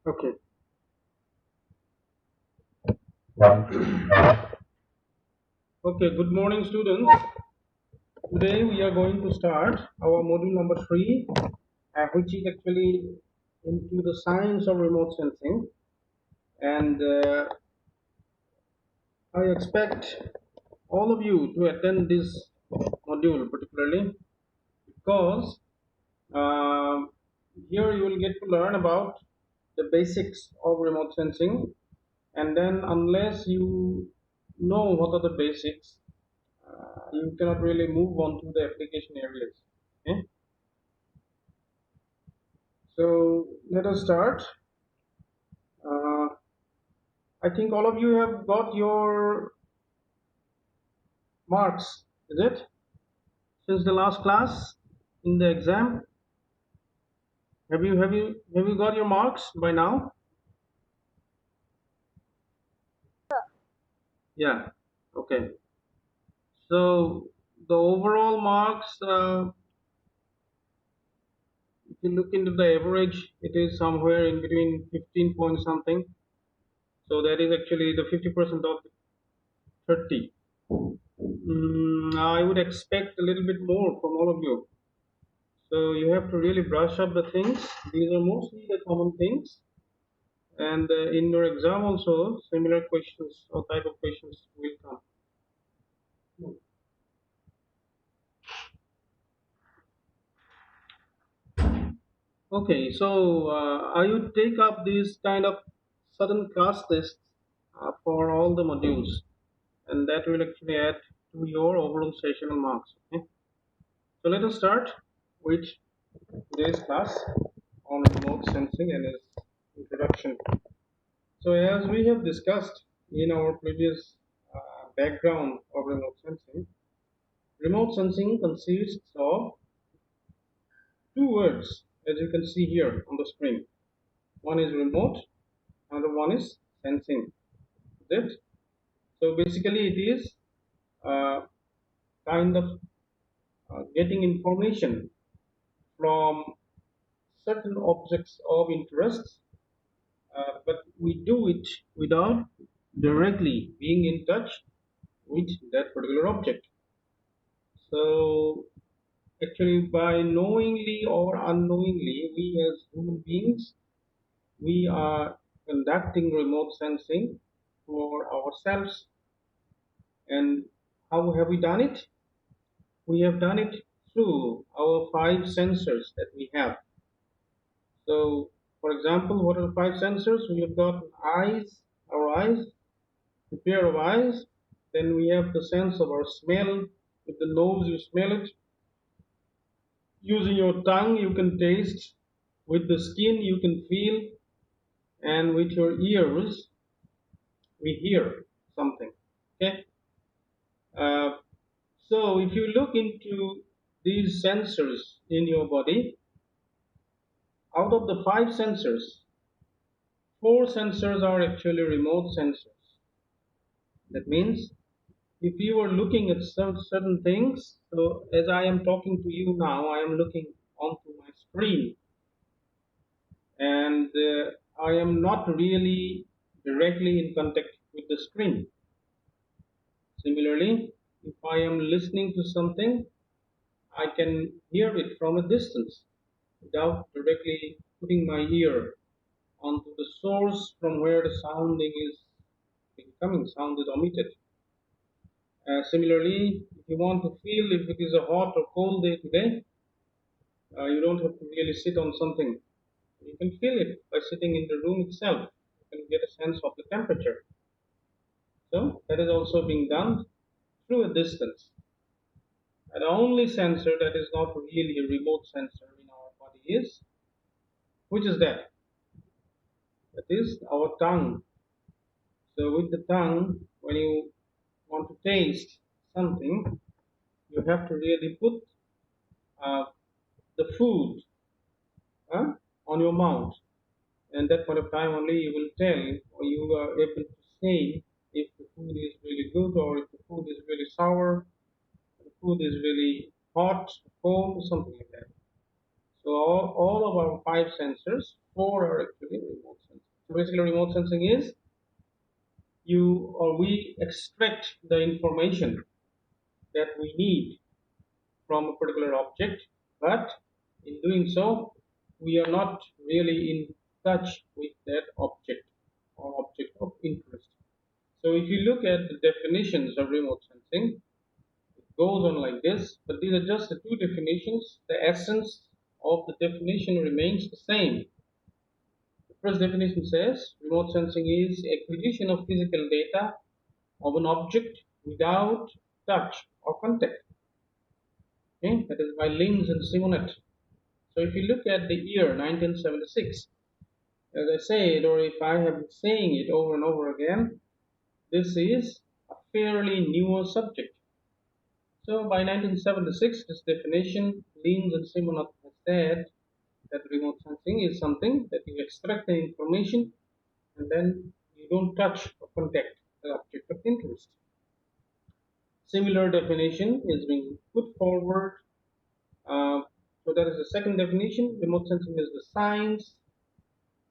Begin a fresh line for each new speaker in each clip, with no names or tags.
Okay. Okay. Good morning, students. Today we are going to start our module number three, which is actually into the science of remote sensing. And I expect all of you to attend this module particularly because uh, here you will get to learn about the basics of remote sensing, and then unless you know what are the basics, you cannot really move on to the application areas. Okay? So let us start. Uh, I think all of you have got your marks, is it? Since the last class in the exam, have you got your marks by now? Yeah. Okay. So the overall marks, if you look into the average, it is somewhere in between 15 point something. So that is actually the 50% of 30. I would expect a little bit more from all of you. So you have to really brush up the things. These are mostly the common things. And in your exam also, similar questions or type of questions will come. Okay, so I would take up these kind of sudden class tests for all the modules, and that will actually add to your overall sessional marks. Okay? So let us start with today's class on remote sensing and its introduction. So as we have discussed in our previous background of remote sensing consists of two words, as you can see here on the screen. One is remote, another one is sensing. Is it? So basically, it is uh, kind of getting information from certain objects of interest, but we do it without directly being in touch with that particular object. So actually, by knowingly or unknowingly, we as human beings, we are conducting remote sensing for ourselves. And how have we done it? We have done it through our five sensors that we have. So, for example, what are the five sensors? We have got eyes, our eyes, a pair of eyes. Then we have the sense of our smell. With the nose, you smell it. Using your tongue, you can taste. With the skin, you can feel. And with your ears, we hear something. Okay. Uh, so if you look into these sensors in your body, out of the five sensors, four sensors are actually remote sensors. That means if you are looking at some certain things, so as I am talking to you now, I am looking onto my screen, and I am not really directly in contact with the screen. Similarly, if I am listening to something, I can hear it from a distance without directly putting my ear onto the source from where the sounding is coming, sound is omitted. Similarly, if you want to feel if it is a hot or cold day today, you don't have to really sit on something. You can feel it by sitting in the room itself. You can get a sense of the temperature. So that is also being done through a distance. And the only sensor that is not really a remote sensor in our body is, which is that? That is our tongue. So with the tongue, when you want to taste something, you have to really put uh, the food on your mouth. And that point of time only you will tell or you are able to say if the food is really good or if the food is really sour, the food is really hot, cold, something like that. So all of our five sensors, four are actually remote So basically, remote sensing is you or we extract the information that we need from a particular object, but in doing so, we are not really in touch with that object or object of interest. So if you look at the definitions of remote sensing, it goes on like this, but these are just the two definitions. The essence of the definition remains the same. The first definition says remote sensing is acquisition of physical data of an object without touch or contact. Okay, that is by Linz and Simonet. So if you look at the year 1976, as I said, or if I have been saying it over and over again, this is a fairly newer subject. So by 1976, this definition, Linz and Simonet has said that remote sensing is something that you extract the information and then you don't touch or contact the object of interest. Similar definition is being put forward. So that is the second definition. Remote sensing is the science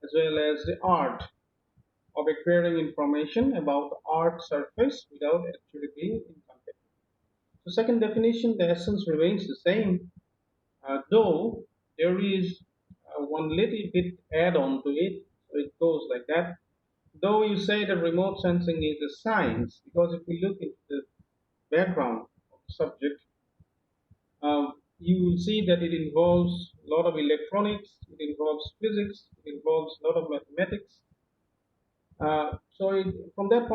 as well as the art of acquiring information about the art surface without actually being in contact. So second definition, the essence remains the same, though there is one little bit add-on to it. So it goes like that. Though you say that remote sensing is a science, because if we look into the background of the subject, you will see that it involves a lot of electronics, it involves physics, it involves a lot of mathematics. From that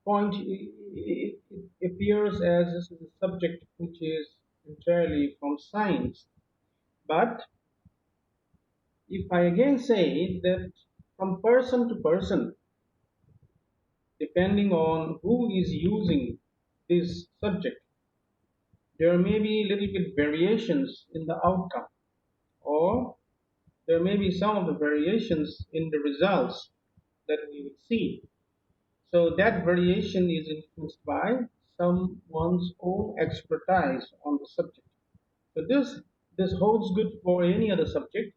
point, it appears as this is a subject which is entirely from science. But if I again say that from person to person, depending on who is using this subject, there may be little bit variations in the outcome, or there may be some of the variations in the results that we would see. So that variation is influenced by someone's own expertise on the subject. So this holds good for any other subject.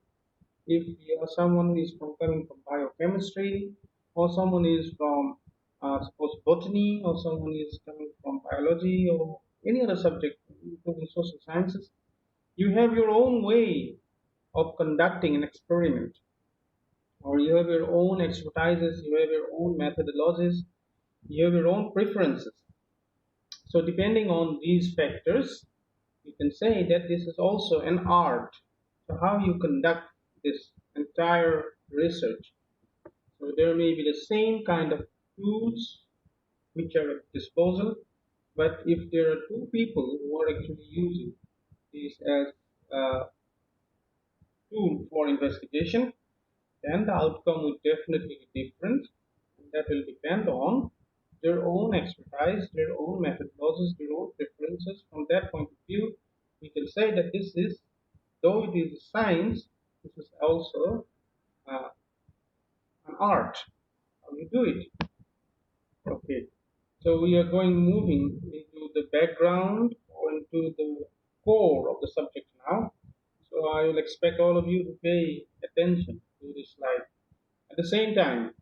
If you are someone is from coming from biochemistry, or someone is from suppose botany, or someone is coming from biology, or any other subject, including social sciences, you have your own way of conducting an experiment, or you have your own expertises, you have your own methodologies, you have your own preferences. So depending on these factors, you can say that this is also an art. So how you conduct this entire research. So there may be the same kind of tools which are at disposal, but if there are two people who are actually using this as a tool for investigation, then the outcome would definitely be different. And that will depend on their own expertise, their own methodologies, their own preferences. From that point of view, we can say that this is, though it is a science, this is also uh, an art. How you do it. Okay. So we are going moving into the background or into the core of the subject now. So I will expect all of you to pay attention to this slide. At the same time,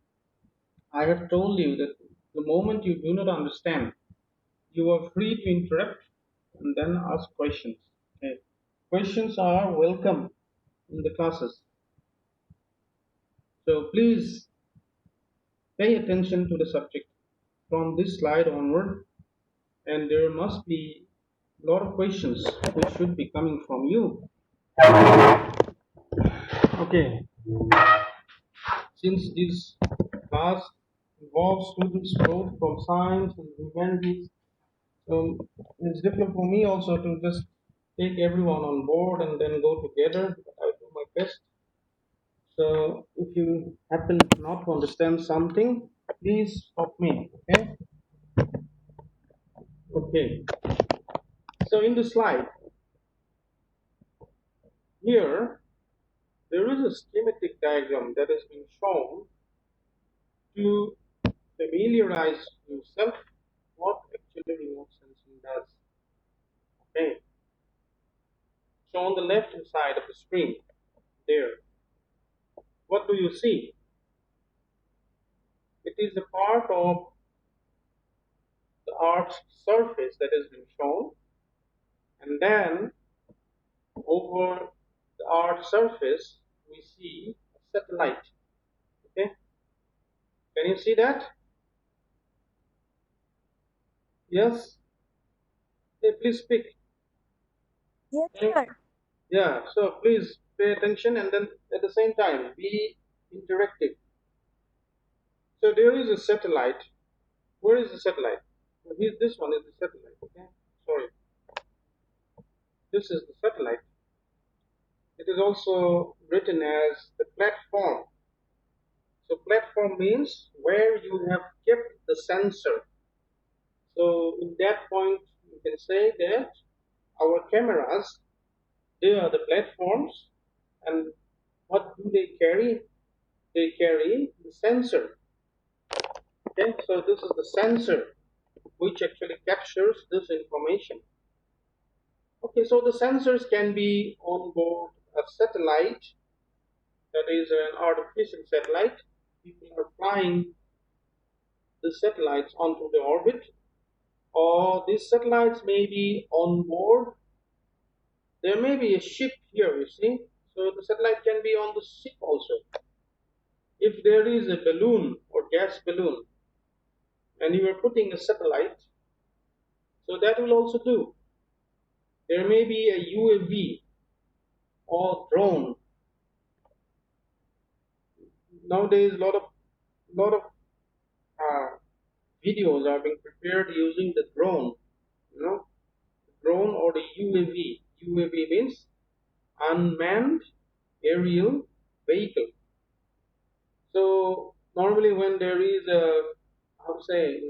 I have told you that the moment you do not understand, you are free to interrupt and then ask questions. Okay. Questions are welcome in the classes. So please pay attention to the subject from this slide onward, and there must be a lot of questions which should be coming from you. Okay, since this class involves students both from science and humanities, it's difficult for me also to just take everyone on board and then go together. But I do my best. So if you happen not to understand something, please stop me. Okay. Okay. So in the slide here, there is a schematic diagram that has been shown to familiarize yourself what actually remote sensing does. Okay. So on the left hand side of the screen, there, what do you see? is a part of the Earth's surface that has been shown, and then over the Earth's surface we see a satellite. Okay, can you see that? Yes. Hey, please speak.
Yes,
Can
sir.
Yeah, so please pay attention and then at the same time be interactive. So there is a satellite. Where is the satellite? Well, this one is the satellite. Okay, sorry, this is the satellite. It is also written as the platform. So platform means where you have kept the sensor. So in that point, you can say that our cameras, they are the platforms, and what do they carry? They carry the sensor. Okay, so this is the sensor which actually captures this information. Okay, so the sensors can be on board a satellite, that is an artificial satellite. People are flying the satellites onto the orbit, or these satellites may be on board. There may be a ship here, you see. So the satellite can be on the ship also. If there is a balloon or gas balloon and you are putting a satellite, so that will also do. There may be a UAV or drone. Nowadays, lot of uh, videos are being prepared using the drone. You know, drone or the UAV. UAV means unmanned aerial vehicle. So normally when there is a, how to say,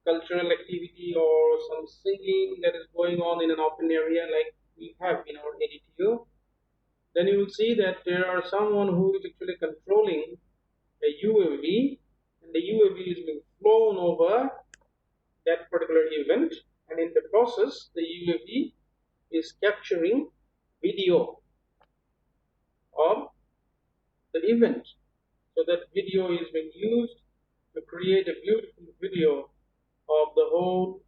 cultural activity or some singing that is going on in an open area like we have in our ADTO, then you will see that there are someone who is actually controlling a UAV, and the UAV is being flown over that particular event, and in the process the UAV is capturing video of the event. So that video is being used to create a beautiful video of the whole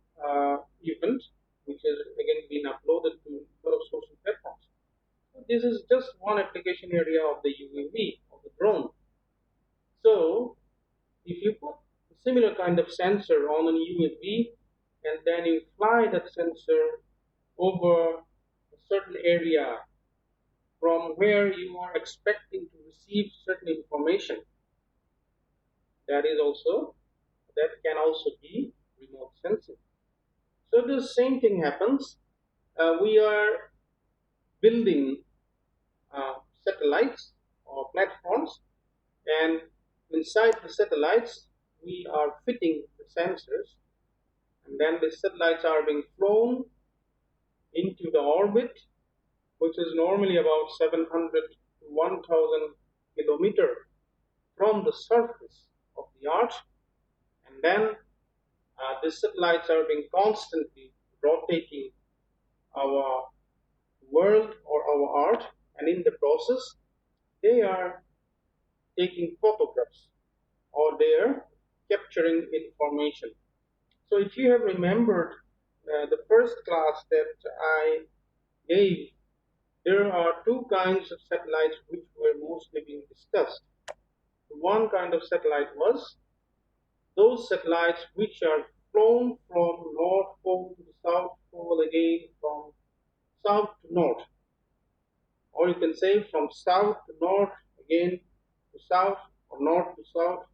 event, which has again been uploaded to a lot of social platforms. So this is just one application area of the UAV, of the drone. So if you put a similar kind of sensor on an UAV and then you fly that sensor over a certain area from where you are expecting to receive certain information, that is also that can also be remote sensing. So the same thing happens. We are building satellites or platforms, and inside the satellites we are fitting the sensors, and then the satellites are being flown into the orbit, which is normally about 700 to 1000 kilometer from the surface of the earth, and then these satellites are being constantly rotating our world or our art, and in the process they are taking photographs or they are capturing information. So if you have remembered the first class that I gave, there are two kinds of satellites which were mostly being discussed. One kind of satellite was those satellites which are flown from North Pole to the South Pole, again from south to north, or you can say from south to north, again to south, or north to south.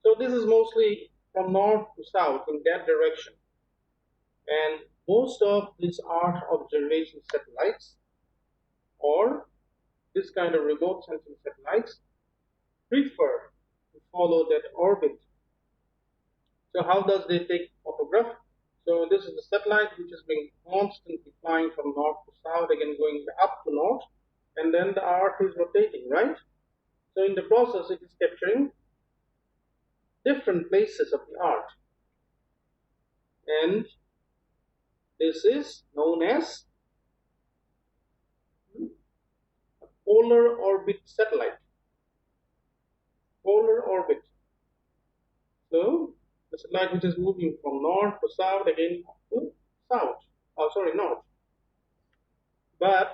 So this is mostly from north to south in that direction. And most of these Earth observation satellites or this kind of remote sensing satellites prefer to follow that orbit. So how does they take photograph? So this is the satellite which is being constantly flying from north to south, again going up to north, and then the Earth is rotating, right? So in the process, it is capturing different places of the Earth, and this is known as a polar orbit satellite. Polar orbit. So the satellite which is moving from north to south again to south. Oh, sorry, north. But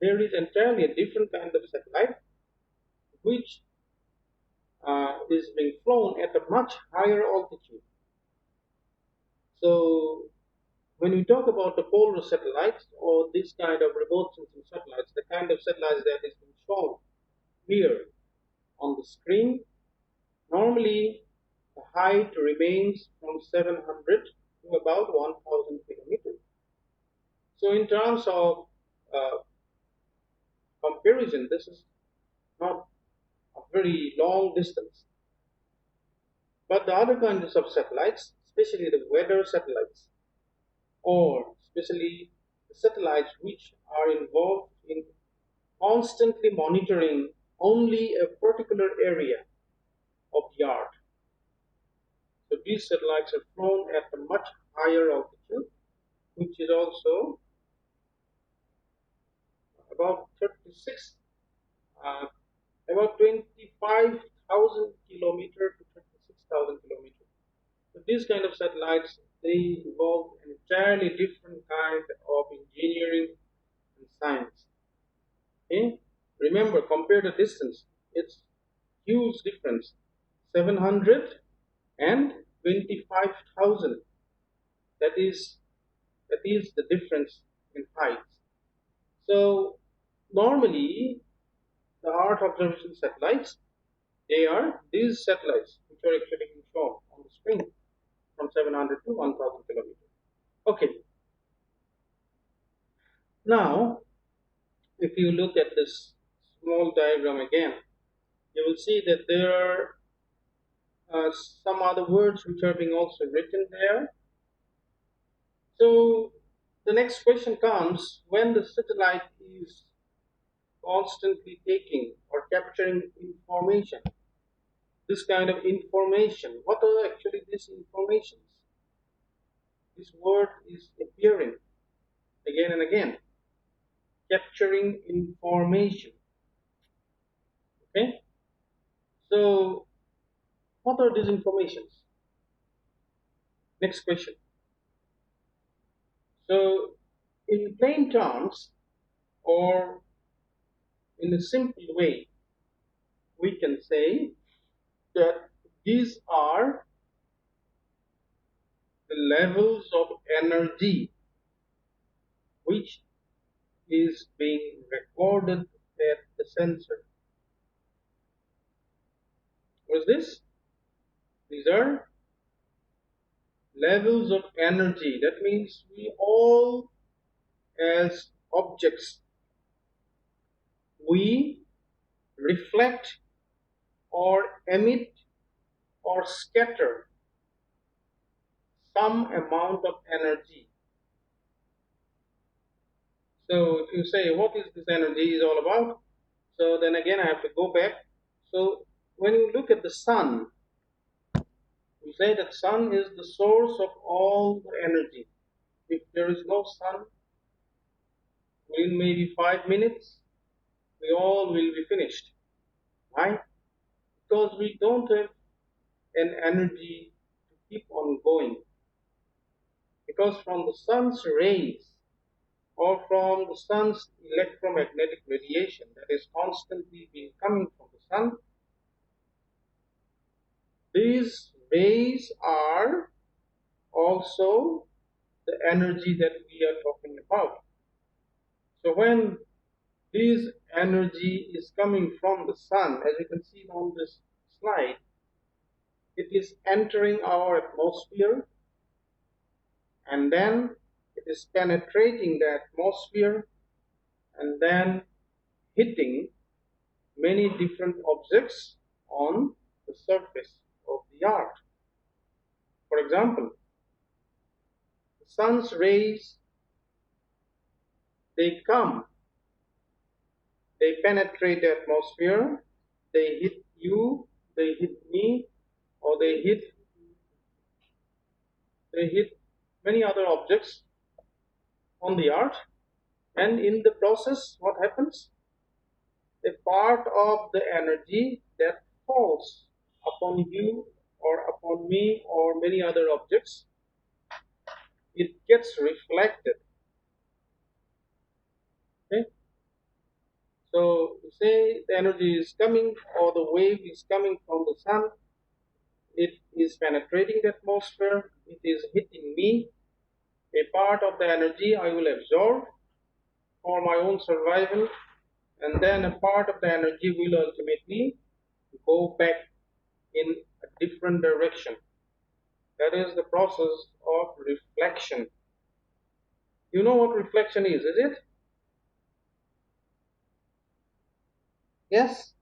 there is entirely a different kind of satellite which is being flown at a much higher altitude. So when we talk about the polar satellites or this kind of remote sensing satellites, the kind of satellites that is being shown here on the screen, normally the height remains from 700 to about 1000 kilometers. So in terms of uh, comparison, this is not a very long distance. But the other kinds of satellites, especially the weather satellites, or especially the satellites which are involved in constantly monitoring only a particular area of the Earth. So these satellites are flown at a much higher altitude, which is also about 36, uh, about 25,000 kilometers to 36,000 kilometers. So these kind of satellites, they involve an entirely different kind of engineering and science. Okay? Remember, compare the distance. It's huge difference. 700 and 25,000. That is the difference in height. So normally the Earth observation satellites, they are these satellites which are actually being shown on the screen from 700 to 1000 kilometers. Okay, now if you look at this small diagram again, you will see that there are some other words which are being also written there. So the next question comes, when the satellite is constantly taking or capturing information, this kind of information, what are actually these informations? This word is appearing again and again, capturing information. Okay, so what are these informations? Next question. So in plain terms, or in a simple way, we can say that these are the levels of energy which is being recorded at the sensor. What is this? These are levels of energy. That means we all, as objects, we reflect or emit or scatter some amount of energy. So if you say what is this energy is all about, so then again I have to go back. So when you look at the sun, we say that sun is the source of all the energy. If there is no sun, within maybe 5 minutes, we all will be finished. Why? Because we don't have an energy to keep on going. Because from the sun's rays or from the sun's electromagnetic radiation that is constantly being coming from the sun, these rays are also the energy that we are talking about. So when this energy is coming from the sun, as you can see on this slide, it is entering our atmosphere and then it is penetrating the atmosphere and then hitting many different objects on the surface of the earth. For example, the sun's rays, they come, they penetrate the atmosphere, they hit you, they hit me, or they hit many other objects on the earth, and in the process what happens? A part of the energy that falls upon you or upon me or many other objects, it gets reflected. Okay, so say the energy is coming or the wave is coming from the sun, it is penetrating the atmosphere, it is hitting me. A part of the energy I will absorb for my own survival, and then a part of the energy will ultimately go back in a different direction. That is the process of reflection. You know what reflection is it? Yes?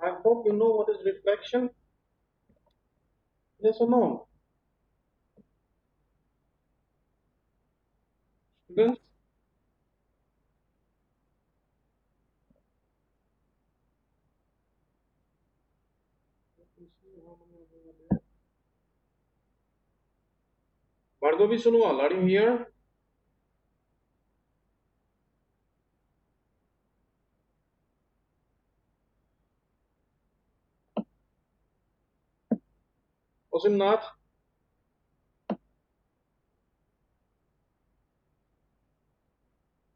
I hope you know what is reflection. Yes or no? Students? Bhargavi Sunwal, are you here? Osimnath?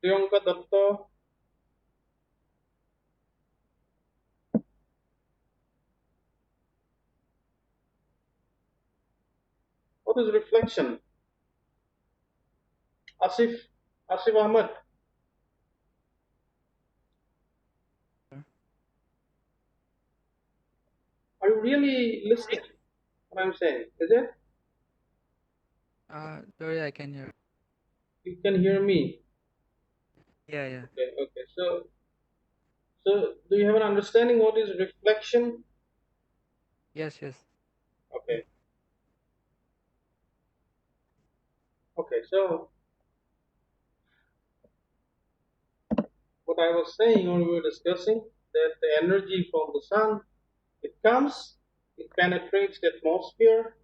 Priyanka Datta? What is reflection? Asif? Asif Ahmed? Are you really listening to what I'm saying? Is it?
Sorry, I can hear.
You can hear me.
Yeah, yeah.
Okay, okay. So do you have an understanding what is reflection?
Yes, yes.
Okay, okay. So what I was saying or we were discussing that the energy from the sun, it comes, it penetrates the atmosphere,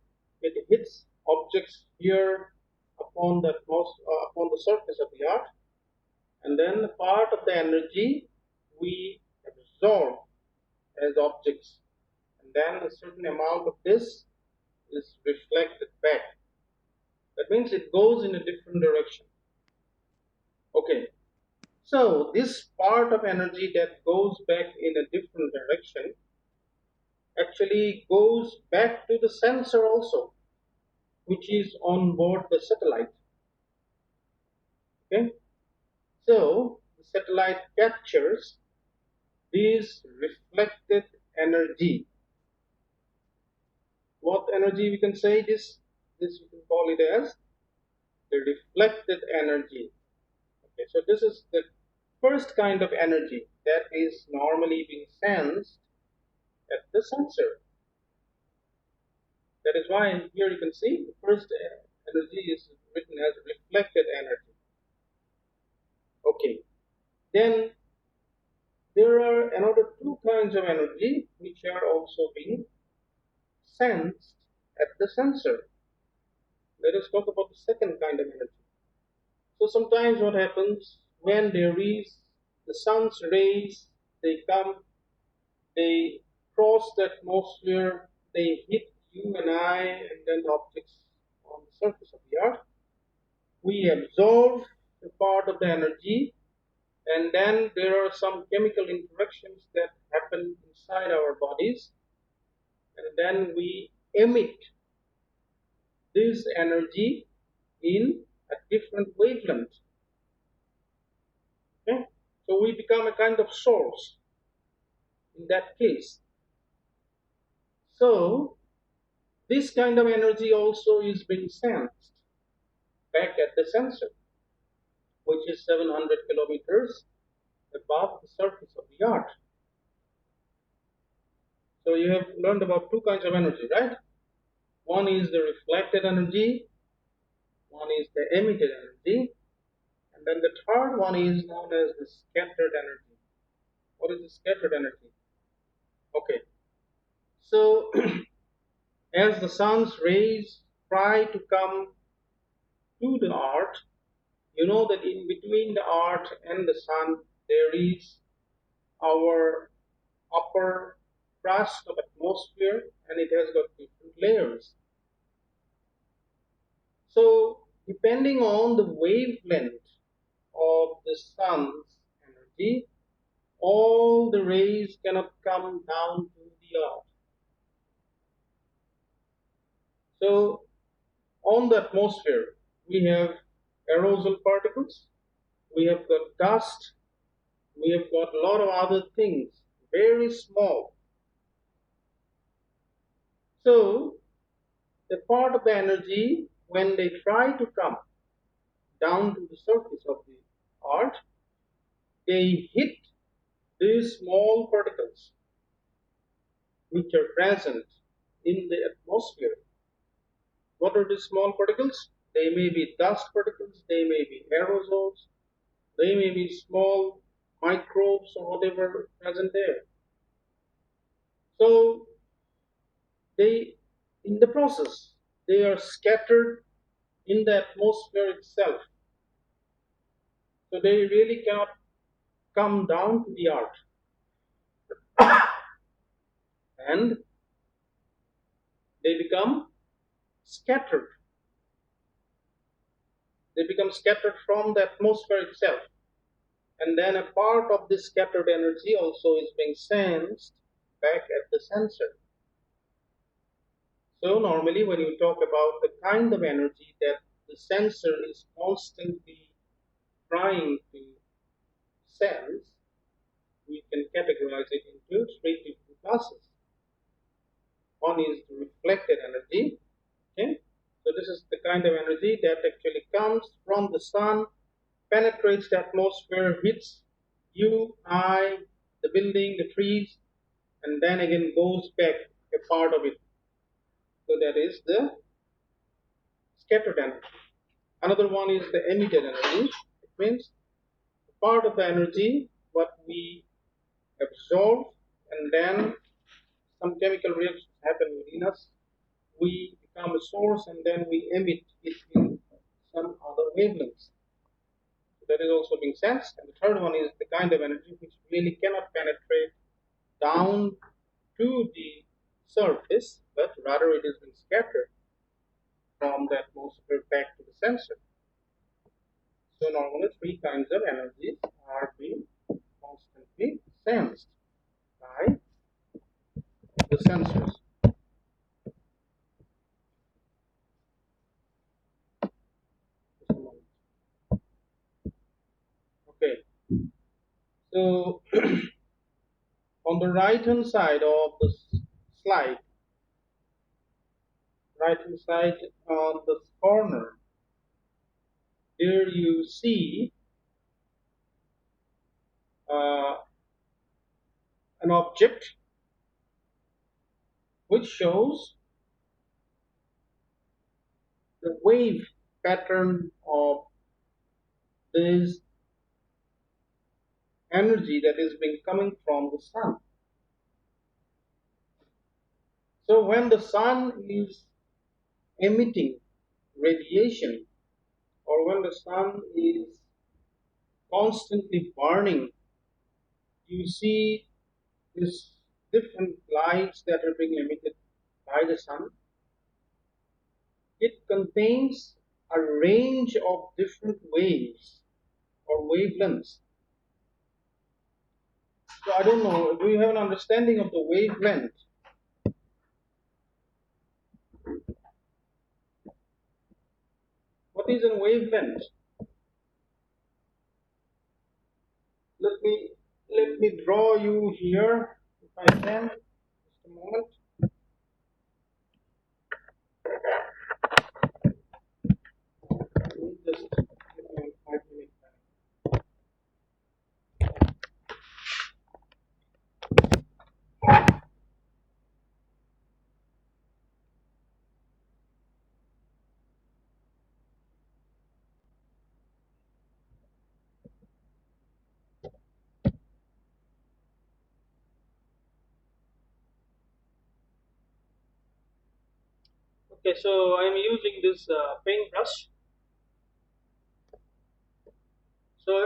it hits objects here upon the upon the surface of the earth, and then part of the energy we absorb as objects, and then a certain amount of this is reflected back. That means it goes in a different direction. Okay, so this part of energy that goes back in a different direction actually goes back to the sensor also, which is on board the satellite. Okay, so the satellite captures this reflected energy. What energy we can say this? This we can call it as the reflected energy. Okay, so this is the first kind of energy that is normally being sensed at the sensor. That is why here you can see the first energy is written as reflected energy. Okay, then there are another two kinds of energy which are also being sensed at the sensor. Let us talk about the second kind of energy. So sometimes what happens when there is the sun's rays, they come, they cross the atmosphere, they hit you and I, and then objects on the surface of the earth. We absorb a part of the energy, and then there are some chemical interactions that happen inside our bodies, and then we emit this energy in a different wavelength. Okay? So we become a kind of source in that case. So this kind of energy also is being sensed back at the sensor, which is 700 kilometers above the surface of the earth. So you have learned about two kinds of energy, right? One is the reflected energy, one is the emitted energy, and then the third one is known as the scattered energy. What is the scattered energy? Okay, so as the sun's rays try to come to the earth, you know that in between the earth and the sun there is our upper crust of atmosphere, and it has got different layers. So depending on the wavelength of the sun's energy, all the rays cannot come down to the earth. So on the atmosphere, we have aerosol particles, we have got dust, we have got a lot of other things, very small. So the part of the energy, when they try to come down to the surface of the earth, they hit these small particles which are present in the atmosphere. What are these small particles? They may be dust particles, they may be aerosols, they may be small microbes or whatever present there. So they, in the process, they are scattered in the atmosphere itself. So they really cannot come down to the earth. And they become scattered. They become scattered from the atmosphere itself. And then a part of this scattered energy also is being sensed back at the sensor. So normally when you talk about the kind of energy that the sensor is constantly trying to sense, we can categorize it into three different classes. One is the reflected energy. Okay, so this is the kind of energy that actually comes from the sun, penetrates the atmosphere, hits you, I, the building, the trees, and then again goes back a part of it. So that is the scattered energy. Another one is the emitted energy. It means part of the energy what we absorb, and then some chemical reactions happen within us. We become a source and then we emit it in some other wavelengths. So that is also being sensed. And the third one is the kind of energy which really cannot penetrate down to the surface, but rather it is being scattered from the atmosphere back to the sensor. So normally three kinds of energies are being constantly sensed by the sensors. Okay, so on the right hand side of the slide, right hand side on the corner, here you see uh, an object which shows the wave pattern of this energy that is being coming from the sun. So when the sun is emitting radiation, or when the sun is constantly burning, you see these different lights that are being emitted by the sun. It contains a range of different waves or wavelengths. So I don't know, do you have an understanding of the wavelength? What is a wavelength? Let me draw you here, if I can. Just a moment. Just give me 5 minutes. Okay, so I'm using this paintbrush. So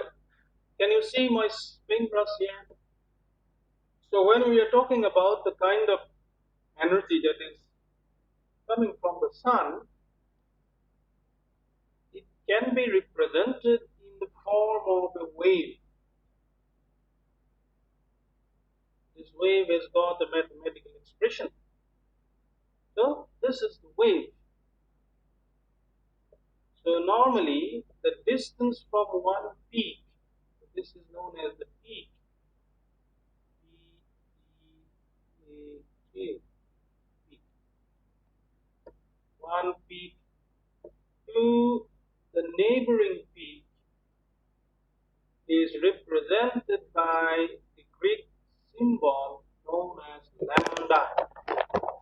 can you see my paintbrush here? So when we are talking about the kind of energy that is coming from the sun, it can be represented in the form of a wave. This wave has got a mathematical expression. So this is the wave. So normally the distance from one peak, this is known as the peak, P-E-A-K, peak. One peak to the neighboring peak is represented by the Greek symbol known as lambda.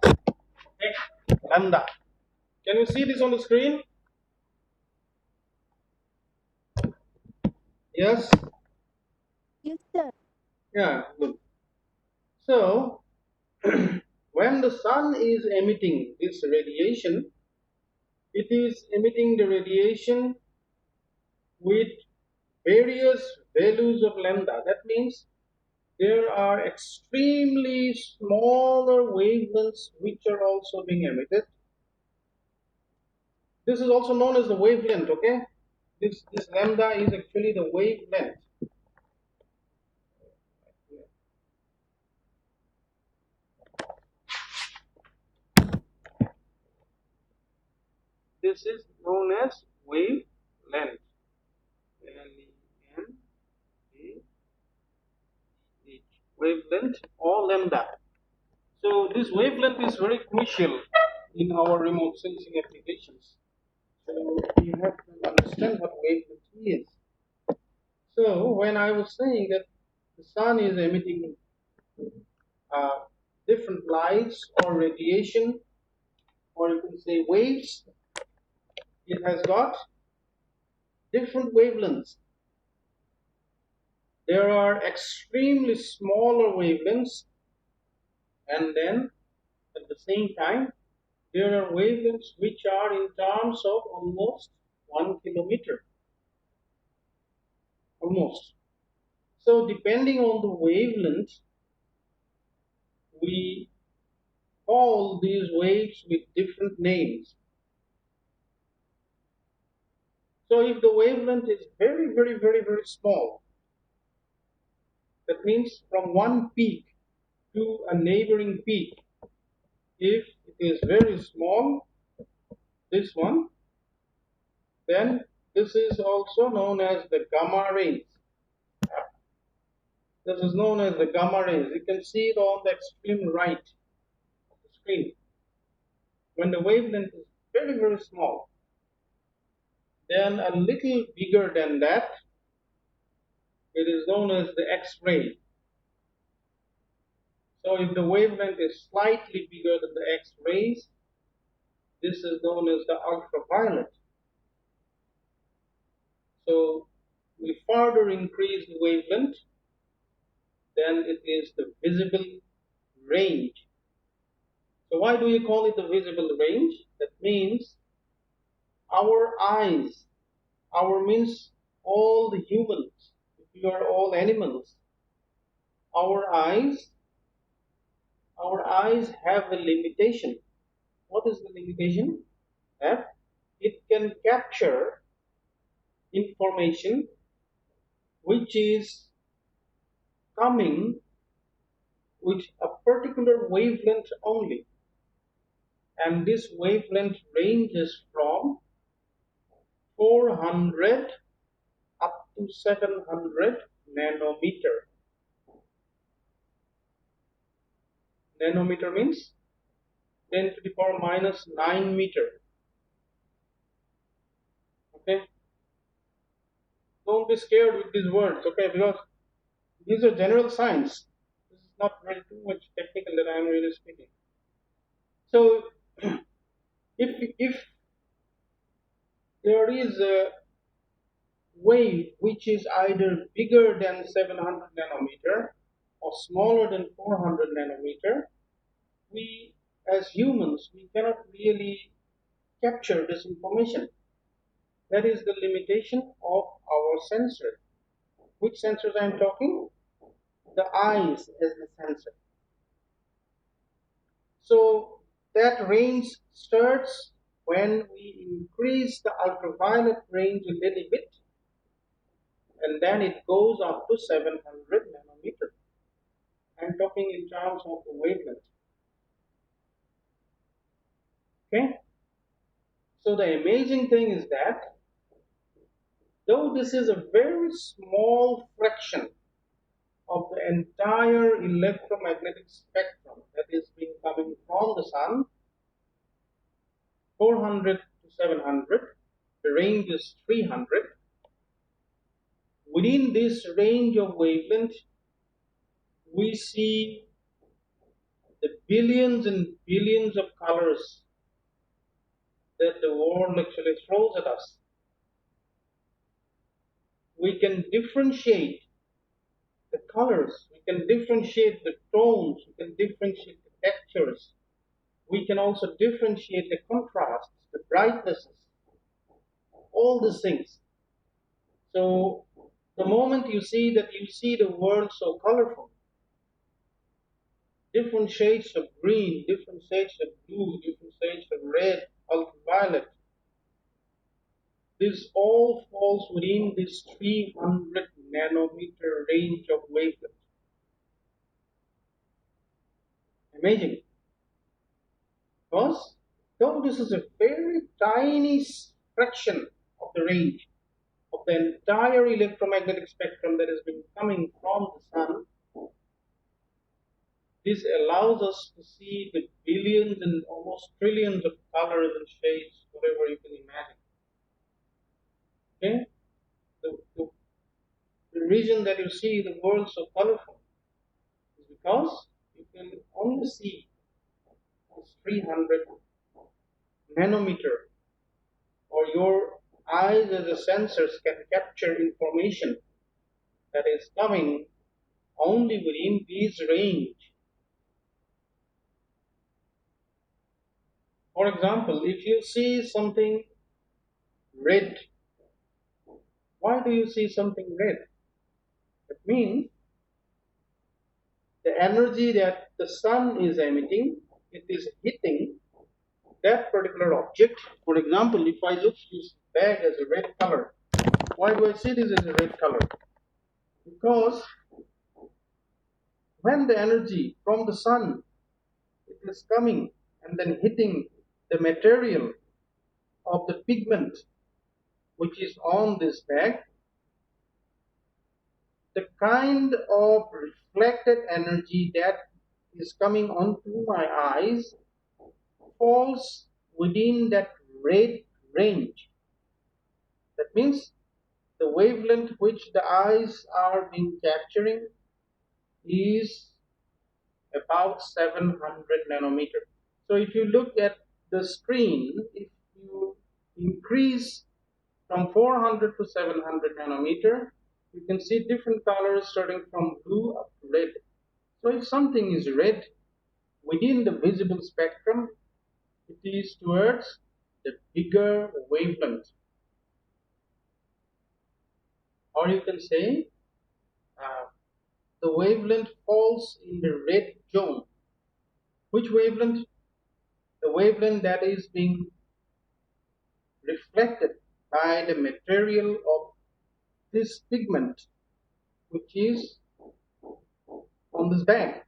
Okay? Lambda. Can you see this on the screen? Yes?
Yes, sir.
Yeah, good. So, when the sun is emitting this radiation, it is emitting the radiation with various values of lambda. That means there are extremely smaller wavelengths which are also being emitted. This is also known as the wavelength, okay? This lambda is actually the wavelength. This is known as wavelength. L-E-N-G-H, wavelength or lambda. So this wavelength is very crucial in our remote sensing applications. So you have to understand what wavelength is. So when I was saying that the sun is emitting uh, different lights or radiation, or you can say waves, it has got different wavelengths. There are extremely smaller wavelengths, and then at the same time, there are wavelengths which are in terms of almost 1 kilometer. Almost. So depending on the wavelength, we call these waves with different names. So if the wavelength is very small, that means from one peak to a neighboring peak, if it is very small, this one, then this is also known as the gamma rays. This is known as the gamma rays. You can see it on the extreme right of the screen. When the wavelength is very small, then a little bigger than that, it is known as the X-ray. So if the wavelength is slightly bigger than the X-rays, this is known as the ultraviolet. So we further increase the wavelength, then it is the visible range. So why do you call it the visible range? That means our eyes, our means all the humans, if you are all animals, our eyes have a limitation. What is the limitation? That it can capture information which is coming with a particular wavelength only. And this wavelength ranges from 400 up to 700 nanometer. Nanometer means 10 to the power minus 9 meter. Okay? Don't be scared with these words, okay? Because these are general science. This is not really too much technical that I am really speaking. So, if there is a wave which is either bigger than 700 nanometer or smaller than 400 nanometer, we as humans, we cannot really capture this information. That is the limitation of our sensor. Which sensors I am talking? the eyes as the sensor. So that range starts when we increase the ultraviolet range a little bit, and then it goes up to 700 nanometer. I'm talking in terms of the wavelength. Okay? So the amazing thing is that though this is a very small fraction of the entire electromagnetic spectrum that is being coming from the sun, 400 to 700, the range is 300. Within this range of wavelength, we see the billions and billions of colors that the world actually throws at us. We can differentiate the colors, we can differentiate the tones, we can differentiate the textures, we can also differentiate the contrasts, the brightnesses, all these things. So the moment you see that, you see the world so colorful, different shades of green, different shades of blue, different shades of red, ultraviolet. This all falls within this 300 nanometer range of wavelength. Amazing. Because though this is a very tiny fraction of the range of the entire electromagnetic spectrum that has been coming from the sun, this allows us to see the billions and almost trillions of colors and shades, whatever you can imagine. Okay? The reason that you see the world so colorful is because you can only see this 300 nanometer, or your eyes as a sensors can capture information that is coming only within this range. For example, if you see something red, why do you see something red? It means the energy that the sun is emitting, it is hitting that particular object. For example, if I look this bag as a red color, why do I see this as a red color? Because when the energy from the sun, it is coming and then hitting the material of the pigment which is on this bag, the kind of reflected energy that is coming onto my eyes falls within that red range. That means the wavelength which the eyes are being capturing is about 700 nanometer. So if you look at the screen, if you increase from 400 to 700 nanometer, you can see different colors starting from blue up to red. So if something is red within the visible spectrum, it is towards the bigger wavelength. Or you can say the wavelength falls in the red zone. Which wavelength? The wavelength that is being reflected by the material of this pigment which is on this bag.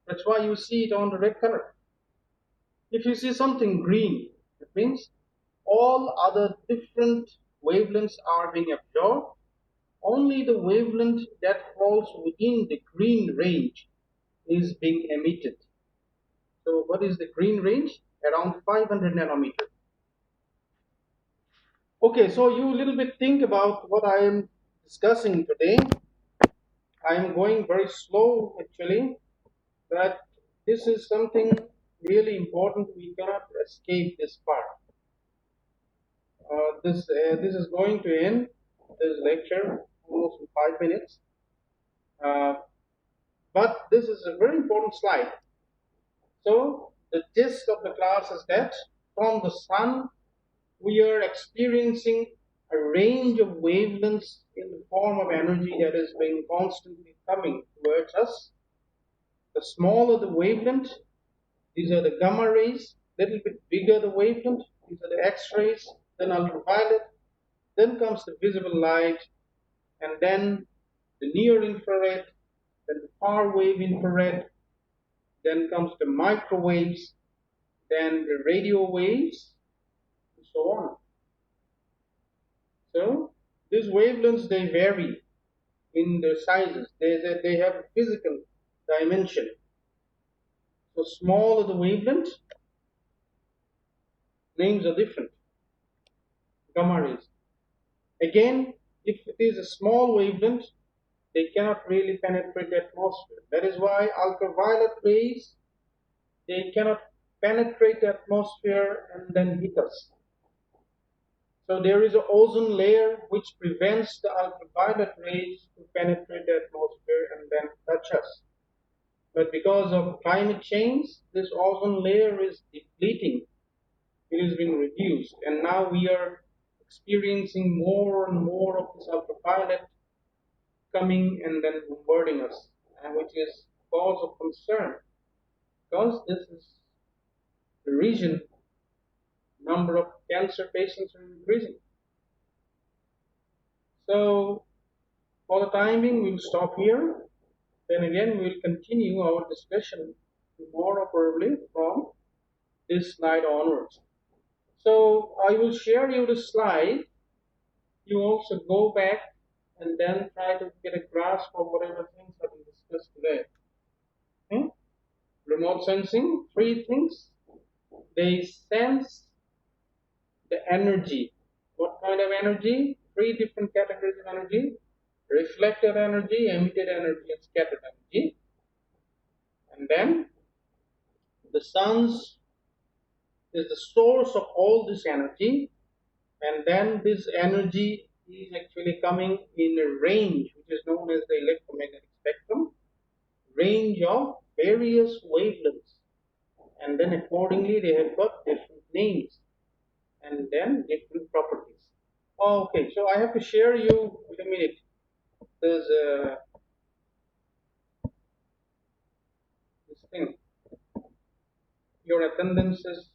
That's why you see it on the red color. If you see something green, that means all other different wavelengths are being absorbed. Only the wavelength that falls within the green range is being emitted. So what is the green range? Around 500 nanometer. Okay, so you a little bit think about what I am discussing today. I am going very slow actually, but this is something really important. We cannot escape this part. This is going to end this lecture almost in 5 minutes. But this is a very important slide. So the gist of the class is that from the sun we are experiencing a range of wavelengths in the form of energy that is being constantly coming towards us. The smaller the wavelength, these are the gamma rays, little bit bigger the wavelength, these are the X-rays, then ultraviolet, then comes the visible light, and then the near infrared, then the far wave infrared, then comes the microwaves, then the radio waves, and so on. So these wavelengths, they vary in their sizes. They have a physical dimension. So smaller the wavelength, names are different. Gamma rays. Again, if it is a small wavelength, they cannot really penetrate the atmosphere. That is why ultraviolet rays, they cannot penetrate the atmosphere and then hit us. So there is an ozone layer which prevents the ultraviolet rays to penetrate the atmosphere and then touch us. But because of climate change, this ozone layer is depleting. It has been reduced, and now we are experiencing more and more of this ultraviolet coming and then bombarding us, and which is cause of concern because this is the region number of cancer patients are increasing. So for the time being, we'll stop here. Then again, we'll continue our discussion tomorrow probably from this night onwards. So I will share you the slide. You also go back and then try to get a grasp of whatever things have been discussed today. Okay? Remote sensing, three things. They sense the energy. What kind of energy? Three different categories of energy. Reflected energy, emitted energy, and scattered energy. And then the suns is the source of all this energy, and then this energy is actually coming in a range which is known as the electromagnetic spectrum, range of various wavelengths, and then accordingly they have got different names and then different properties. Okay, so I have to share you, wait a minute, there's this thing, your attendance is